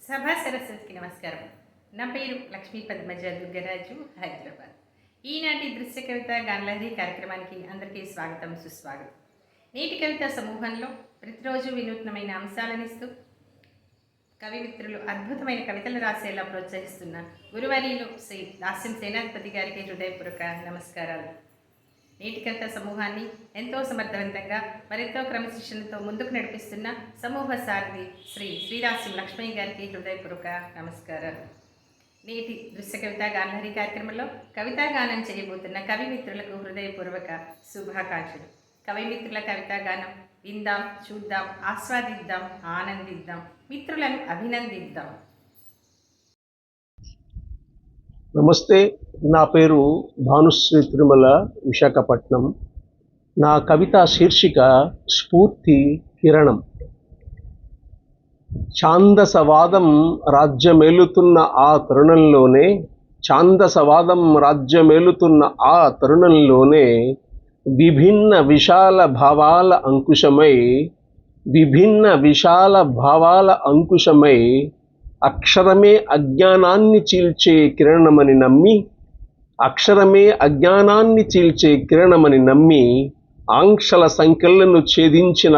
సభా సరస్వతికి నమస్కారం. నా పేరు లక్ష్మీ పద్మజ దుర్గరాజు, హైదరాబాద్. ఈనాటి దృశ్య కవిత గానలహరి కార్యక్రమానికి అందరికీ స్వాగతం, సుస్వాగతం. నేటి కవిత సమూహంలో ప్రతిరోజు వినూత్నమైన అంశాలనిస్తూ కవిమిత్రులు అద్భుతమైన కవితలు రాసేలా ప్రోత్సహిస్తున్న గురువర్యులు శ్రీ దాస్యం సేనాధిపతి గారికి హృదయపూర్వక నమస్కారాలు. నేటి కవిత సమూహాన్ని ఎంతో సమర్థవంతంగా మరెంతో క్రమశిక్షణతో ముందుకు నడిపిస్తున్న సమూహ సారథి శ్రీ శ్రీదాస్యం లక్ష్మయ్య గారికి హృదయపూర్వక నమస్కారాలు. నేటి దృశ్య కవిత గానలహరి కార్యక్రమంలో కవితా గానం చేయబోతున్న కవిమిత్రులకు హృదయపూర్వక శుభాకాంక్షలు. కవిమిత్రుల కవితా గానం విందాం, చూద్దాం, ఆస్వాదిద్దాం, ఆనందిద్దాం, మిత్రులను అభినందిద్దాం. నమస్తే, నా పేరు భానుశ్రీ తిరుమల, విశాఖపట్నం. నా కవితా శీర్షిక స్ఫూర్తి కిరణం. ఛాందసవాదం రాజ్యమేలుతున్న ఆ తరుణంలోనే విభిన్న విశాల భావాల అంకుశమై అక్షరమే అజ్ఞానాన్ని చీల్చే కిరణమని నమ్మి ఆంక్షల సంకెళ్లను ఛేదించిన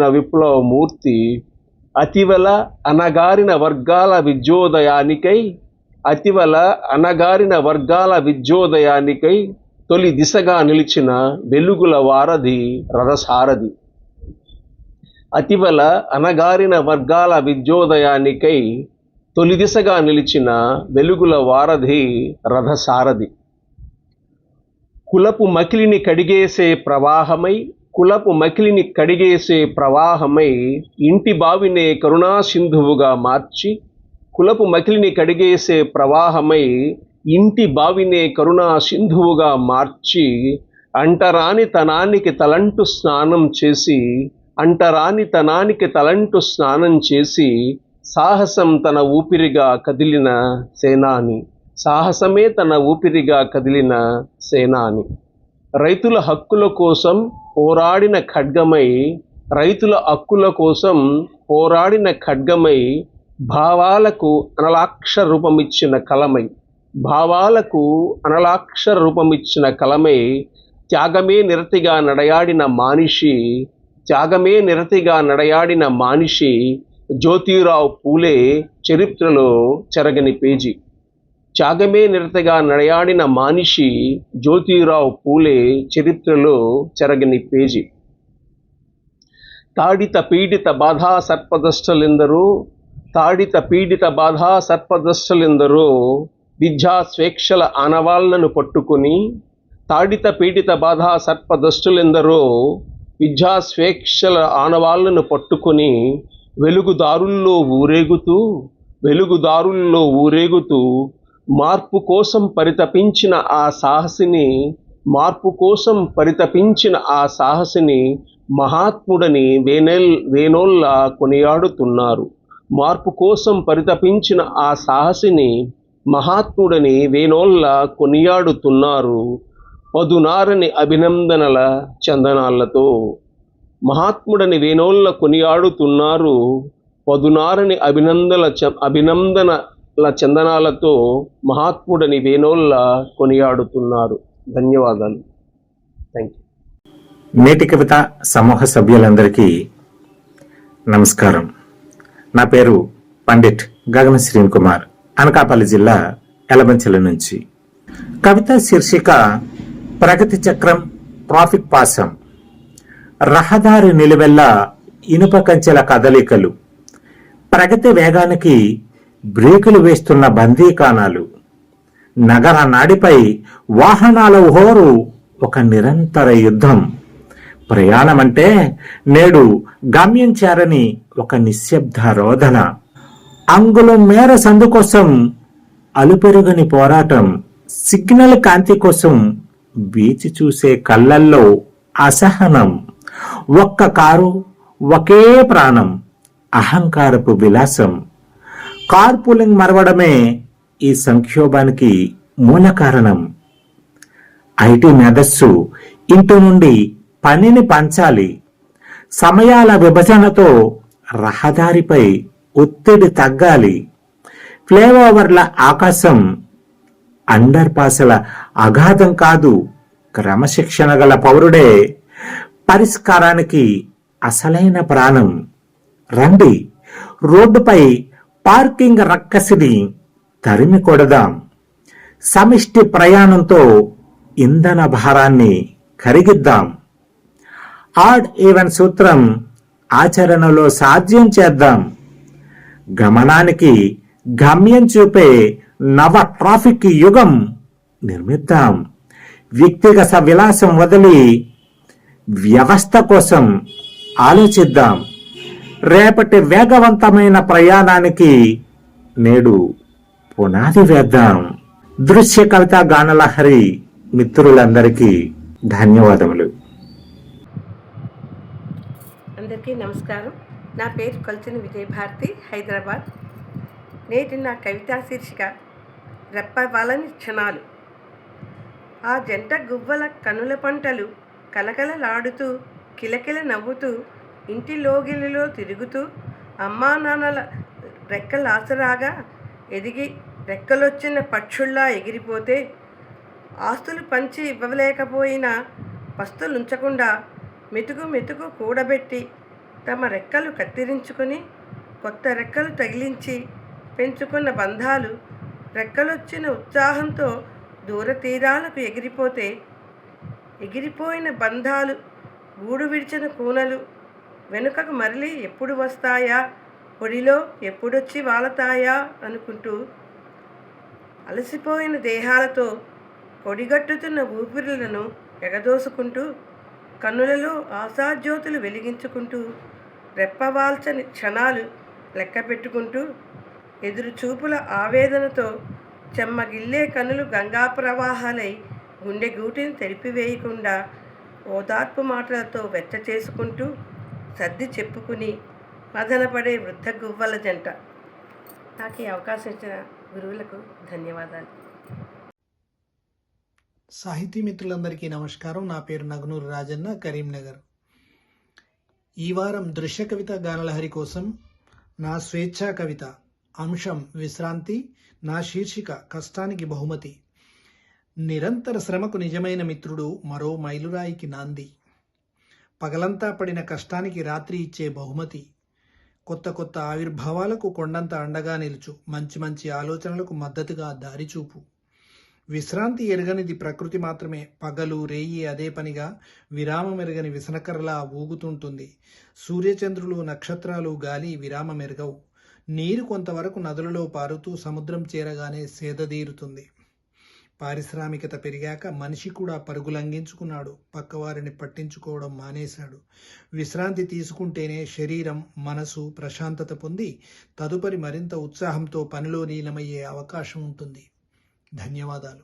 విప్లవమూర్తి అతివల అనగారిన వర్గాల విద్యోదయానికై తొలి దిశగా నిలిచిన వెలుగుల వారధి రథసారథి. అతివల అనగారిన వర్గాల విద్యోదయానికై తొలి దిశగా నిలిచిన వెలుగుల వారధి రథసారథి. కులపు మకిలిని కడిగేసే ప్రవాహమై ఇంటి బావినే కరుణా సింధువుగా మార్చి అంటరాని తనానికి తలంటు స్నానం చేసి సాహసమే తన ఊపిరిగా కదిలిన సేనాని. రైతుల హక్కుల కోసం పోరాడిన ఖడ్గమై భావాలకు అనలాక్షర రూపమిచ్చిన కలమై త్యాగమే నిరతిగా నడయాడిన మానిషి జ్యోతిరావు పూలే చరిత్రలో చెరగని పేజీ. తాడిత పీడిత బాధా సర్పదష్టలెందరో విద్యా స్వేచ్ఛల ఆనవాళ్లను పట్టుకుని వెలుగుదారుల్లో ఊరేగుతూ మార్పు కోసం పరితపించిన ఆ సాహసిని మహాత్ముడని వేనోల్లా కొనియాడుతున్నారు. పదునారని అభినందనల చందనాలతో మహాత్ముడని వేనోల్లా కొనియాడుతున్నారు. ధన్యవాదాలు. Thank you. నేటి కవిత సమూహ సభ్యులందరికీ నమస్కారం. నా పేరు పండిట్ గగన శ్రీన్ కుమార్, అనకాపల్లి జిల్లా ఎలమంచిల నుంచి. కవిత శీర్షిక ప్రగతి చక్రం, ట్రాఫిక్ పాశం. రహదారి నిలువెల్లా ఇనుప కంచెల కదలికలు, ప్రగతి వేగానికి బ్రేకులు వేస్తున్న బందీకానాలు, నగర నాడిపై వాహనాల హోరు ఒక నిరంతర యుద్ధం. ప్రయాణమంటే నేడు గమ్యం చేరని ఒక నిశ్శబ్ద రోదన. అంగుళం మేర సందు కోసం అలుపెరుగని పోరాటం. సిగ్నల్ కాంతి కోసం వేచి చూసే కళ్ళల్లో అసహనం. ఒక్క కారు, ఒకే ప్రాణం, అహంకారపు విలాసం. కార్పూలింగ్ మరవడమే ఈ సంక్షోభానికి మూల కారణం. ఐటీ మేధస్సు ఇంటి నుండి పనిని పంచాలి, సమయాల విభజనతో రహదారిపై ఒత్తిడి తగ్గాలి. ఫ్లైఓవర్ల ఆకాశం, అండర్ పాస్ల అగాధం కాదు. క్రమశిక్షణ గల పౌరుడే పరిష్కారానికి అసలైన ప్రాణం. రండి, రోడ్డుపై పార్కింగ్ రక్కసిని తరిమి కొడదాం. సమిష్టి ప్రయాణంతో ఇంధన భారాన్ని కరిగిద్దాం. ఆడ్ ఈవెన్ సూత్రం ఆచరణలో సాధ్యం చేద్దాం. గమనానికి గమ్యం చూపే నవ ట్రాఫిక్ యుగం నిర్మిద్దాం. వ్యక్తిగత విలాసం వదిలి వ్యవస్థ కోసం ఆలోచిద్దాం. రేపటి వేగవంతమైన ప్రయాణానికి నేడు పునాది వేద్దాం. దృశ్య కవిత గానలహరి మిత్రులందరికీ ధన్యవాదములు. అందరికీ నమస్కారం. నా పేరు కొల్చని విజయభారతి, హైదరాబాద్. నేటి నా కవితా శీర్షిక రెప్పవాలని క్షణాలు. ఆ జంట గువ్వల కనుల పంటలు కలకలలాడుతూ కిలకిల నవ్వుతూ ఇంటి లోగిలిలో తిరుగుతూ అమ్మా నాన్నల రెక్కలాసరాగా ఎదిగి రెక్కలొచ్చిన పక్షుల్లా ఎగిరిపోతే, ఆస్తులు పంచి ఇవ్వలేకపోయినా పస్తులుంచకుండా మెతుకు మెతుకు కూడబెట్టి తమ రెక్కలు కత్తిరించుకొని కొత్త రెక్కలు తగిలించి పెంచుకున్న బంధాలు రెక్కలొచ్చిన ఉత్సాహంతో దూర తీరాలకు ఎగిరిపోతే, ఎగిరిపోయిన బంధాలు గూడు విడిచిన కూనలు వెనుకకు మరలి ఎప్పుడు వస్తాయా, ఒడిలో ఎప్పుడొచ్చి వాలతాయా అనుకుంటూ అలసిపోయిన దేహాలతో పొడిగట్టుతున్న ఊపిరులను ఎగదోసుకుంటూ కన్నులలో ఆశాజ్యోతులు వెలిగించుకుంటూ రెప్పవాల్చని క్షణాలు లెక్క పెట్టుకుంటూ ఎదురు చూపుల ఆవేదనతో చెమ్మగిల్లే కనులు గంగా ప్రవాహాలై గుండె గూటిని తెరిపివేయకుండా ఓదార్పు మాటలతో వెచ్చ చేసుకుంటూ సర్ది చెప్పుకుని మదనపడే వృద్ధ గువ్వల జంట. నాకు ఈ అవకాశం ఇచ్చిన గురువులకు ధన్యవాదాలు. సాహితీ మిత్రులందరికీ నమస్కారం. నా పేరు నగనూరు రాజన్న, కరీంనగర్. ఈ వారం దృశ్య కవిత గానలహరి కోసం నా స్వేచ్ఛా కవిత అంశం విశ్రాంతి, నా శీర్షిక కష్టానికి బహుమతి. నిరంతర శ్రమకు నిజమైన మిత్రుడు మరో మైలురాయికి నాంది. పగలంతా పడిన కష్టానికి రాత్రి ఇచ్చే బహుమతి. కొత్త కొత్త ఆవిర్భావాలకు కొండంత అండగా నిలుచు, మంచి మంచి ఆలోచనలకు మద్దతుగా దారిచూపు. విశ్రాంతి ఎరగనిది ప్రకృతి మాత్రమే. పగలు రేయి అదే పనిగా విరామం ఎరగని విసనకరలా ఊగుతుంటుంది. సూర్యచంద్రులు, నక్షత్రాలు, గాలి విరామం ఎరగవు. నీరు కొంతవరకు నదులలో పారుతూ సముద్రం చేరగానే సేదదీరుతుంది. పారిశ్రామికత పెరిగాక మనిషి కూడా పరుగులంఘించుకున్నాడు. పక్కవారిని పట్టించుకోవడం మానేశాడు. విశ్రాంతి తీసుకుంటేనే శరీరం, మనసు ప్రశాంతత పొంది తదుపరి మరింత ఉత్సాహంతో పనిలో లీనమయ్యే అవకాశం ఉంటుంది. ధన్యవాదాలు.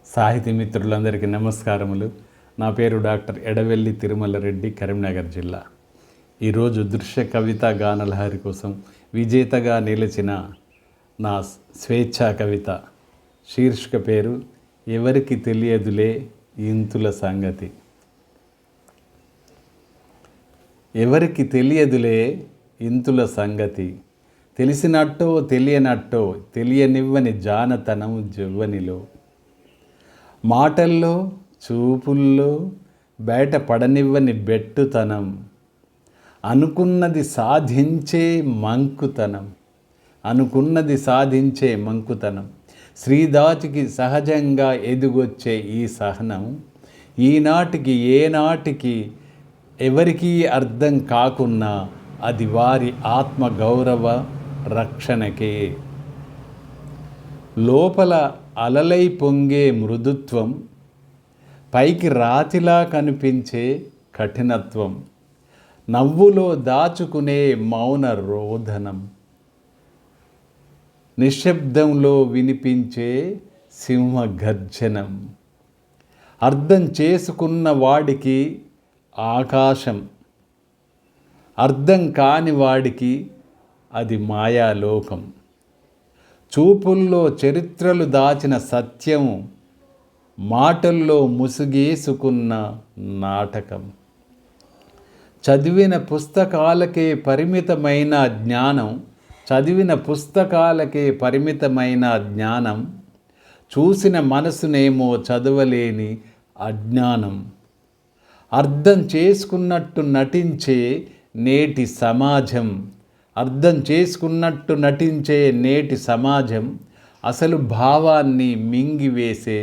సాహితీ మిత్రులందరికీ నమస్కారములు. నా పేరు డాక్టర్ ఎడవెల్లి తిరుమల రెడ్డి, కరీంనగర్ జిల్లా. ఈరోజు దృశ్య కవిత గానలహరి కోసం విజేతగా నిలిచిన నా స్వేచ్ఛా కవిత శీర్షిక పేరు ఎవరికి తెలియదులే ఇంతుల సంగతి. ఎవరికి తెలియదులే ఇంతుల సంగతి, తెలిసినట్టో తెలియనట్టో తెలియనివ్వని జానతనం జవ్వనిలో. మాటల్లో చూపుల్లో బయట పడనివ్వని బెట్టుతనం, అనుకున్నది సాధించే మంకుతనం, అనుకున్నది సాధించే మంకుతనం. శ్రీదాచికి సహజంగా ఎదుగొచ్చే ఈ సహనం ఈనాటికి ఏనాటికి ఎవరికీ అర్థం కాకున్నా అది వారి ఆత్మగౌరవ రక్షణకే. లోపల అలలై పొంగే మృదుత్వం, పైకి రాతిలా కనిపించే కఠినత్వం, నవ్వులో దాచుకునే మౌన రోదనం, నిశ్శబ్దంలో వినిపించే సింహ గర్జనం. అర్థం చేసుకున్న వాడికి ఆకాశం, అర్థం కాని వాడికి అది మాయాలోకం. చూపుల్లో చరిత్రలు దాచిన సత్యం, మాటల్లో ముసుగేసుకున్న నాటకం. చదివిన పుస్తకాలకే పరిమితమైన జ్ఞానం, చదివిన పుస్తకాలకే పరిమితమైన జ్ఞానం, చూసిన మనసునేమో చదవలేని అజ్ఞానం. అర్థం చేసుకున్నట్టు నటించే నేటి సమాజం, అర్థం చేసుకున్నట్టు నటించే నేటి సమాజం, అసలు భావాన్ని మింగివేసే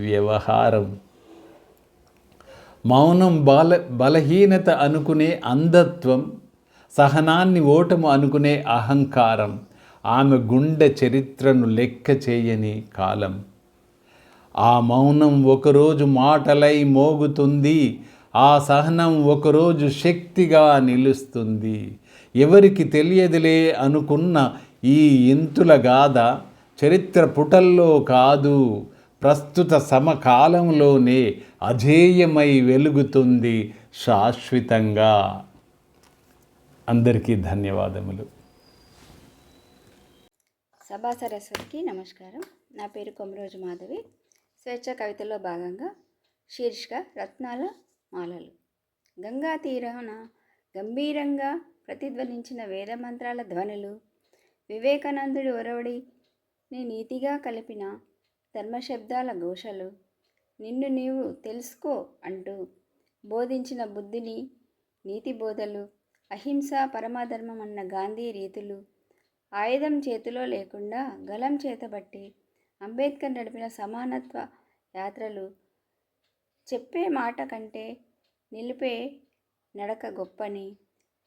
వ్యవహారం. మౌనం బలహీనత అనుకునే అంధత్వం, సహనాన్ని ఓటము అనుకునే అహంకారం, ఆమె గుండె చరిత్రను లెక్క చేయని కాలం. ఆ మౌనం ఒకరోజు మాటలై మోగుతుంది, ఆ సహనం ఒకరోజు శక్తిగా నిలుస్తుంది. ఎవరికి తెలియదులే అనుకున్న ఈ ఇంతుల గాథ చరిత్ర పుటల్లో కాదు, ప్రస్తుత సమకాలంలోనే అజేయమై వెలుగుతుంది శాశ్వతంగా. అందరికీ ధన్యవాదములు. సభా సరస్వతికి నమస్కారం. నా పేరు కొమరోజు మాధవి. స్వేచ్ఛ కవితలో భాగంగా శీర్షిక రత్నాల మాలలు. గంగా తీరాన గంభీరంగా ప్రతిధ్వనించిన వేదమంత్రాల ధ్వనులు, వివేకానందుడి ఒరవడిని నీతిగా కలిపిన ధర్మశబ్దాల ఘోషలు, నిన్ను నీవు తెలుసుకో అంటూ బోధించిన బుద్ధిని నీతి బోధలు, అహింస పరమధర్మం అన్న గాంధీ రీతులు, ఆయుధం చేతిలో లేకుండా గలం చేతబట్టి అంబేద్కర్ నడిపిన సమానత్వ యాత్రలు, చెప్పే మాట కంటే నిలిపే నడక గొప్పని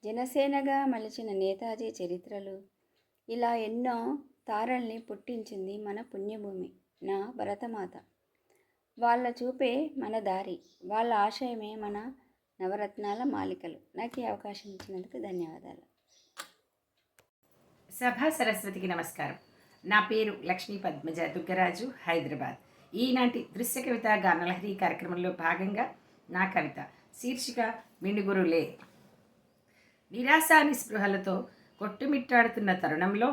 జనసేనగా మలిచిన నేతాజీ చరిత్రలు, ఇలా ఎన్నో తారల్ని పుట్టించింది మన పుణ్యభూమి, నా భరతమాత. వాళ్ళ చూపే మన దారి, వాళ్ళ ఆశయమే మన నవరత్నాల మాలికలు. నాకు ఈ అవకాశం ఇచ్చినందుకు ధన్యవాదాలు. సభా సరస్వతికి నమస్కారం. నా పేరు లక్ష్మీ పద్మజ దుగ్గరాజు, హైదరాబాద్. ఈనాటి దృశ్య కవిత గానలహరి కార్యక్రమంలో భాగంగా నా కవిత శీర్షిక మిణుగురులే. నిరాశ నిస్పృహలతో కొట్టుమిట్టాడుతున్న తరుణంలో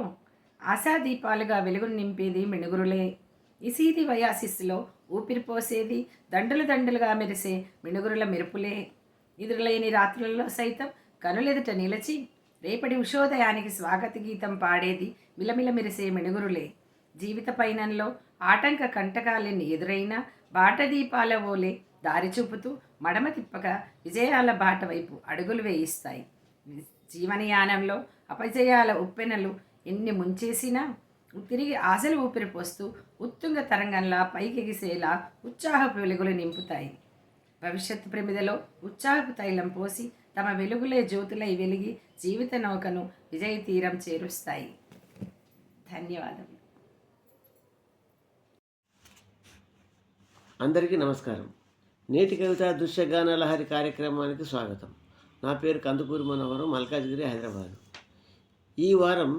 ఆశాదీపాలుగా వెలుగును నింపేది మిణుగురులే. ఇసీది వయాసిస్సులో ఊపిరిపోసేది దండలు దండలుగా మెరిసే మిణుగురుల మెరుపులే. ఎదురులేని రాత్రులలో సైతం కనులెదుట నిలిచి రేపటి ఉషోదయానికి స్వాగత గీతం పాడేది మిలమిల మెరిసే మిణుగురులే. జీవిత పయనంలో ఆటంక కంటకాలెన్ని ఎదురైనా బాటదీపాల ఓలే దారి చూపుతూ మడమ తిప్పక విజయాల బాట వైపు అడుగులు వేయిస్తాయి. జీవనయానంలో అపజయాల ఉప్పెనలు ఎన్ని ముంచేసినా తిరిగి ఆశలు ఊపిరిపోస్తూ ఉత్తుంగ తరంగంలా పైకెగిసేలా ఉత్సాహపు వెలుగులు నింపుతాయి. భవిష్యత్తు ప్రమిదలో ఉత్సాహపు తైలం పోసి తమ వెలుగులే జ్యోతులై వెలిగి జీవిత నౌకను విజయ తీరం చేరుస్తాయి. ధన్యవాదములు. అందరికీ నమస్కారం. నేటి కవిత దృశ్యగాన లహరి కార్యక్రమానికి స్వాగతం. నా పేరు కందుకూరి మనోహరం, మల్కాజ్గిరి, హైదరాబాద్. ఈ వారం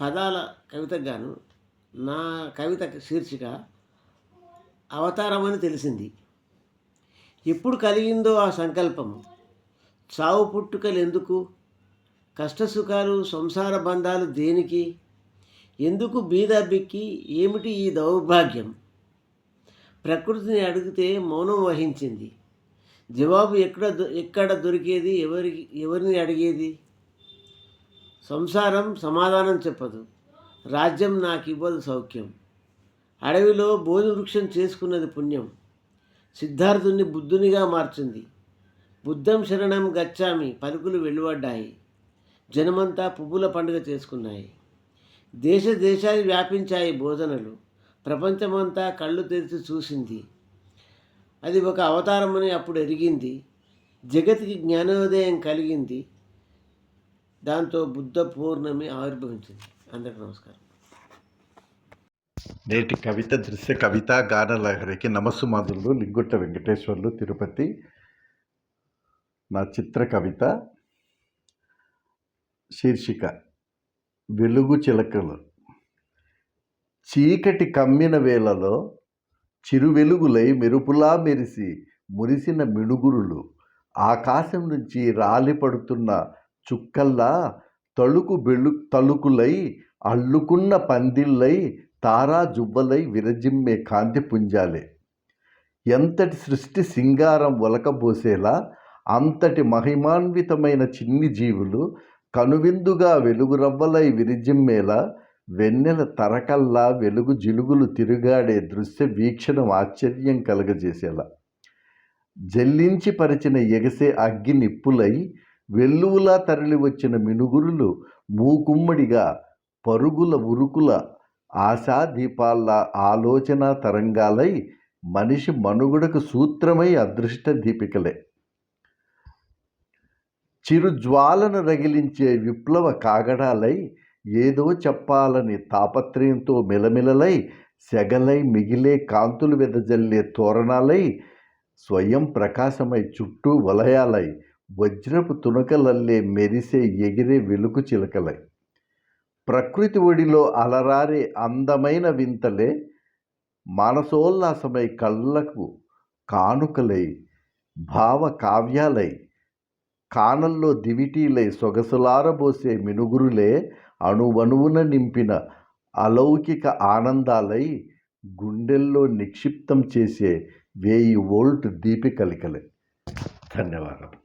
పదాల కవితకు గాను నా కవిత శీర్షిక అవతారం అని తెలిసింది. ఎప్పుడు కలిగిందో ఆ సంకల్పం, చావు పుట్టుకలు ఎందుకు, కష్టసుఖాలు సంసార బంధాలు దేనికి, ఎందుకు బీదబ్బిక్కి ఏమిటి ఈ దౌర్భాగ్యం. ప్రకృతిని అడిగితే మౌనం వహించింది. జవాబు ఎక్కడ దొరికేది, ఎవరిని అడిగేది. సంసారం సమాధానం చెప్పదు, రాజ్యం నాకు ఇవ్వదు సౌఖ్యం. అడవిలో బోధి వృక్షం చేసుకున్నది పుణ్యం, సిద్ధార్థుని బుద్ధునిగా మార్చింది. బుద్ధం శరణం గచ్చామి పలుకులు వెలువడ్డాయి, జనమంతా పువ్వుల పండుగ చేసుకున్నాయి. దేశ దేశాలు వ్యాపించాయి బోధనలు, ప్రపంచమంతా కళ్ళు తెరిచి చూసింది. అది ఒక అవతారమని అప్పుడు ఎరిగింది. జగతికి జ్ఞానోదయం కలిగింది, దాంతో బుద్ధ పూర్ణమి ఆవిర్భవించింది. అందరికీ నమస్కారం. నేటి కవిత దృశ్య కవిత గానలహరికి నమస్సుమాదులు లింగుట్ట వెంకటేశ్వర్లు, తిరుపతి. నా చిత్ర కవిత శీర్షిక వెలుగు చిలకలు. చీకటి కమ్మిన వేళలో చిరువెలుగులై మెరుపులా మెరిసి మురిసిన మిణుగురులు, ఆకాశం నుంచి రాలిపడుతున్న చుక్కల్లా తలుకులై అల్లుకున్న పందిళ్ళై తారా జువ్వలై విరజిమ్మే కాంతి పుంజాలే. ఎంతటి సృష్టి సింగారం ఒలకబోసేలా అంతటి మహిమాన్వితమైన చిన్ని జీవులు కనువిందుగా వెలుగు రవ్వలై విరిజిమ్మేలా వెన్నెల తరకల్లా వెలుగు జిలుగులు తిరుగాడే దృశ్య వీక్షణం ఆశ్చర్యం కలగజేసేలా జల్లించి పరిచిన ఎగసే అగ్గి నిప్పులై వెల్లువలా తరలి వచ్చిన మినుగురులు మూకుమ్మడిగా పరుగుల ఉరుకుల ఆశా దీపాల్లా ఆలోచన తరంగాలై మనిషి మనుగడకు సూత్రమై అదృష్ట దీపికలే. చిరుజ్వాలను రగిలించే విప్లవ కాగడాలై ఏదో చెప్పాలని తాపత్రయంతో మెలమెలలై సెగలై మిగిలే కాంతులు వెదజల్లే తోరణాలై స్వయం ప్రకాశమై చుట్టూ వలయాలై వజ్రపు తునకలల్లే మెరిసే ఎగిరే వెలుగు చిలకలై ప్రకృతి ఒడిలో అలరారే అందమైన వింతలే మానసోల్లాసమై కళ్ళకు కానుకలై భావ కావ్యాలై కానల్లో దివిటీలై సొగసులారబోసే మినుగురులే అణువణువున నింపిన అలౌకిక ఆనందాలై గుండెల్లో నిక్షిప్తం చేసే 1000 వోల్ట్ దీపికలికలే. ధన్యవాదాలు.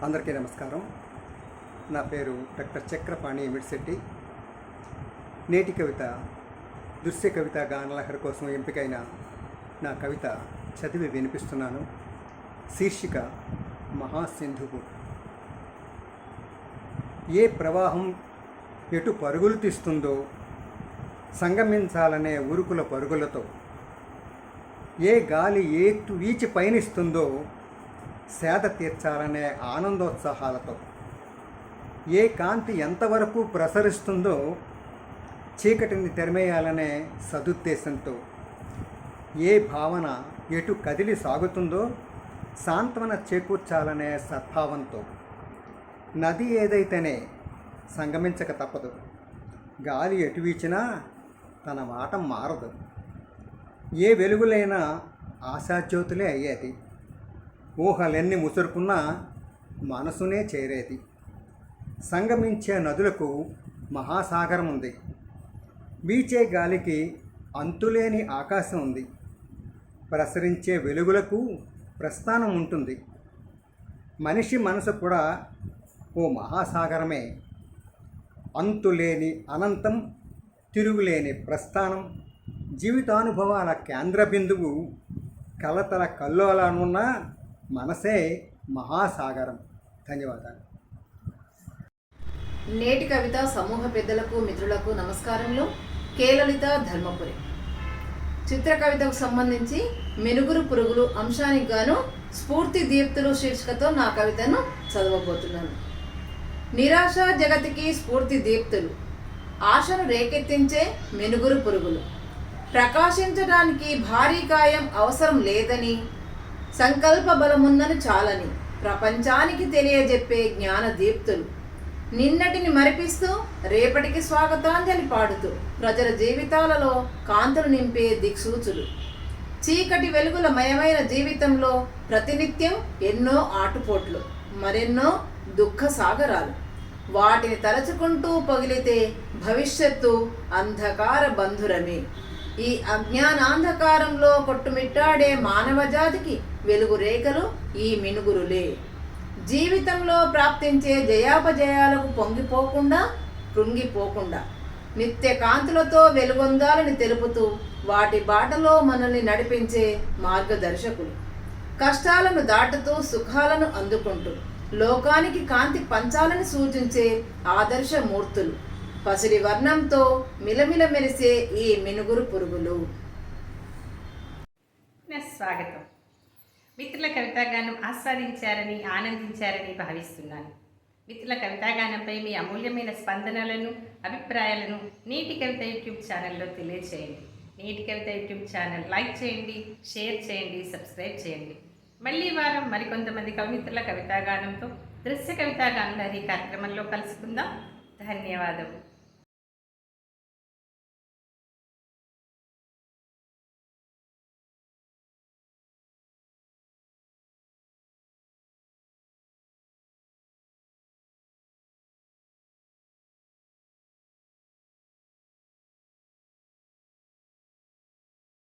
అందరికీ నమస్కారం. నా పేరు డాక్టర్ చక్రపాణి మిడిశెట్టి. నేటి కవిత దృశ్య కవిత గానలహరి కోసం ఎంపికైన నా కవిత చదివి వినిపిస్తున్నాను. శీర్షిక మహాసింధువు. ఏ ప్రవాహం ఎటు పరుగులు తీస్తుందో సంగమించాలనే ఉరుకుల పరుగులతో, ఏ గాలి ఏటు వీచి పయనిస్తుందో సేద తీర్చాలనే ఆనందోత్సాహాలతో, ఏ కాంతి ఎంతవరకు ప్రసరిస్తుందో చీకటిని తెరమేయాలనే సదుద్దేశంతో, ఏ భావన ఎటు కదిలి సాగుతుందో సాంత్వన చేకూర్చాలనే సద్భావంతో, నది ఏదైతేనే సంగమించక తప్పదు, గాలి ఎటు వీచినా తన మాట మారదు, ఏ వెలుగులైనా ఆశాజ్యోతులే అయ్యేది, ఊహలెన్ని ముసురుకున్నా మనసునే చేరేది. సంగమించే నదులకు మహాసాగరం ఉంది, వీచే గాలికి అంతులేని ఆకాశం ఉంది, ప్రసరించే వెలుగులకు ప్రస్థానం ఉంటుంది. మనిషి మనసు కూడా ఓ మహాసాగరమే. అంతులేని అనంతం, తిరుగులేని ప్రస్థానం, జీవితానుభవాల కేంద్ర బిందువు, కలతల కల్లోలనున్న మనసే మహాసాగరం. ధన్యవాదాలు. నేటి కవిత సమూహ పెద్దలకు మిత్రులకు నమస్కారములు. కేలలిత ధర్మపురి. చిత్ర కవితకు సంబంధించి మెనుగురు పురుగులు అంశానికి గాను స్ఫూర్తి దీప్తులు శీర్షికతో నా కవితను చదవబోతున్నాను. నిరాశ జగతికి స్ఫూర్తి దీప్తులు, ఆశను రేకెత్తించే మెనుగురు పురుగులు. ప్రకాశించడానికి భారీ కాయం అవసరం లేదని, సంకల్ప బలముందని చాలని ప్రపంచానికి తెలియజెప్పే జ్ఞాన దీప్తులు. నిన్నటిని మరిపిస్తూ రేపటికి స్వాగతాంజలి పాడుతూ ప్రజల జీవితాలలో కాంతులు నింపే దిక్సూచులు. చీకటి వెలుగుల మయమైన జీవితంలో ప్రతినిత్యం ఎన్నో ఆటుపోట్లు, మరెన్నో దుఃఖ సాగరాలు. వాటిని తలచుకుంటూ పగిలితే భవిష్యత్తు అంధకార బంధురమే. ఈ అజ్ఞానాంధకారంలో కొట్టుమిట్టాడే మానవ జాతికి వెలుగు రేఖలు ఈ మినుగురులే. జీవితంలో ప్రాప్తించే జయాపజయాలకు పొంగిపోకుండా కృంగిపోకుండా నిత్య కాంతులతో వెలుగొందాలని తెలుపుతూ వాటి బాటలో మనల్ని నడిపించే మార్గదర్శకులు. కష్టాలను దాటుతూ సుఖాలను అందుకుంటూ లోకానికి కాంతి పంచాలని సూచించే ఆదర్శమూర్తులు. పసిడి వర్ణంతో మిలమిల మెరిసే ఈ మినుగురు పురుగులు. స్వాగతం. మిత్రుల కవితాగానం ఆస్వాదించారని ఆనందించారని భావిస్తున్నాను. మిత్రుల కవితాగానంపై మీ అమూల్యమైన స్పందనలను, అభిప్రాయాలను నేటి కవిత యూట్యూబ్ ఛానల్లో తెలియచేయండి. నేటి కవిత యూట్యూబ్ ఛానల్ లైక్ చేయండి, షేర్ చేయండి, సబ్స్క్రైబ్ చేయండి. మళ్ళీ వారం మరికొంతమంది కవిమిత్రుల కవితాగానంతో దృశ్య కవితాగానలహరి కార్యక్రమంలో కలుసుకుందాం. ధన్యవాదం.